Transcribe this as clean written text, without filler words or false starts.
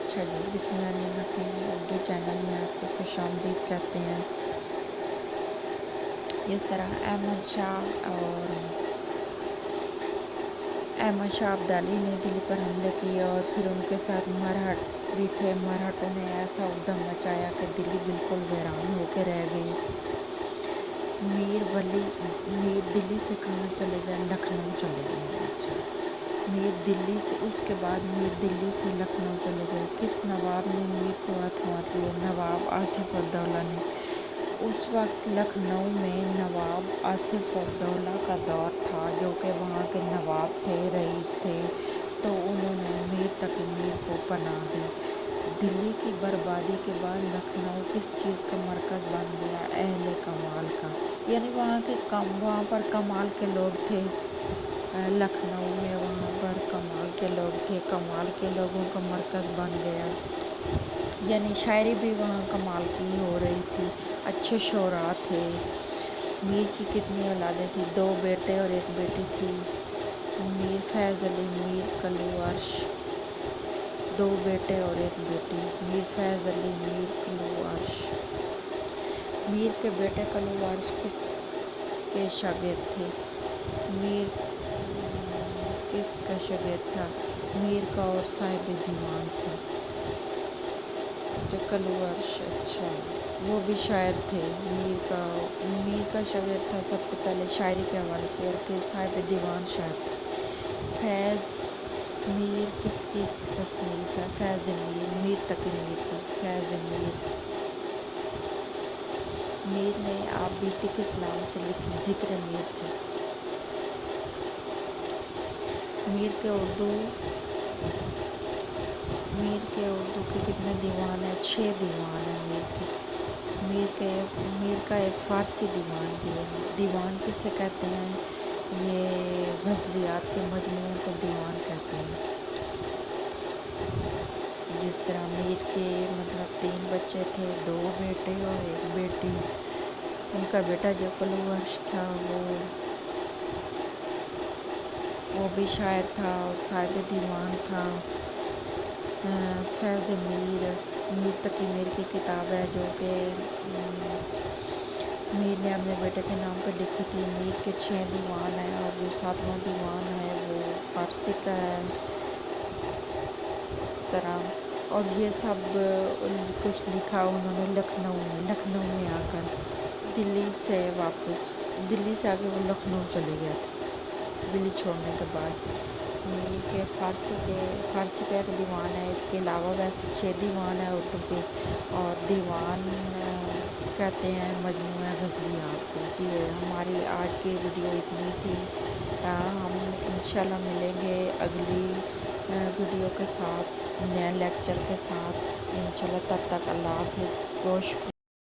اچھا جی، بسم اللہ الرحمن الرحیم اردو چینل میں آپ کو خوش آمدید کہتے ہیں۔ جس طرح احمد شاہ ابدالی نے دلی پر حملے کیے اور پھر ان کے ساتھ مرہٹ بھی تھے۔ مرہٹوں نے ایسا ادھم مچایا کہ دلی بالکل ویران ہو کے رہ گئی۔ میر دلی سے کہاں چلے گئے؟ لکھنؤ چلے گئے۔ اچھا، اس کے بعد میر دلی سے لکھنؤ چلے گئے۔ کس نواب نے میر کو ہاتھ لیا؟ نواب آصف الدولہ نے۔ اس وقت لکھنؤ میں نواب آصف الدولہ کا دور تھا، جو کہ وہاں کے نواب تھے، رئیس تھے، تو انہوں نے میر تقی میر کو پناہ دی۔ دلی کی بربادی کے بعد لکھنؤ کس چیز کا مرکز بن گیا؟ اہل کمال کا، یعنی وہاں پر کمال کے لوگ تھے۔ لکھنؤ میں وہاں پر کمال کے لوگ تھے، کمال کے لوگوں کا مرکز بن گیا، یعنی شاعری بھی وہاں کمال کی ہو رہی تھی، اچھے شعراء تھے۔ میر کی کتنی اولادیں تھیں؟ 2 بیٹے اور 1 بیٹی تھی۔ میر فیض علی، میر کلوعرش، 2 بیٹے اور 1 بیٹی۔ میر فیض علی، میر کلوعرش۔ میر کے بیٹے کلوعرش کس کے شاگرد تھے؟ میر کس کا شاگرد تھا؟ میر کا اور صاحب دیوان تھا جو کلوعرش۔ اچھا، وہ بھی شاعر تھے۔ میر کا شاگرد تھا سب سے پہلے شاعری کے حوالے سے، اور پھر صاحب دیوان شاعر تھے۔ فیض میر کس کی تصنیف ہے؟ فیض میر، میر تقی میر کی۔ فیض میر نے آپ بیتی کس نام سے لکھی؟ ذکر میر سے۔ میر کے اردو کے کتنے دیوان ہیں؟ 6 دیوان ہیں میر کے۔ میر کا ایک فارسی دیوان بھی ہے۔ دیوان کسے کہتے ہیں؟ یہ غزلیات کے مجموعوں کو دیوان کہتے ہیں۔ جس طرح میر کے 3 بچے تھے، 2 بیٹے اور 1 بیٹی۔ ان کا بیٹا جو کلوعرش تھا وہ بھی شاعر تھا اور صاحب دیوان تھا۔ فیض میر تقی میر کی کتاب ہے جو کہ میر نے اپنے بیٹے کے نام پہ لکھی تھی۔ میر کے 6 دیوان ہیں اور جو 7واں دیوان ہے وہ فارسی کا ہے اور یہ سب کچھ لکھا انہوں نے لکھنؤ میں آ کر۔ دلی سے آگے وہ لکھنؤ چلے گئے تھے دلی چھوڑنے کے بعد۔ میر کے فارسی کا 1 دیوان ہے، اس کے علاوہ ویسے 6 دیوان ہیں اردو کے، اور دیوان کہتے ہیں مجموعہ غزلیات کو۔ جی ہماری آج کی ویڈیو اتنی تھی، ہم انشاءاللہ ملیں گے اگلی ویڈیو کے ساتھ، نئے لیکچر کے ساتھ انشاءاللہ۔ تب تک اللہ حافظ، بہت شکریہ۔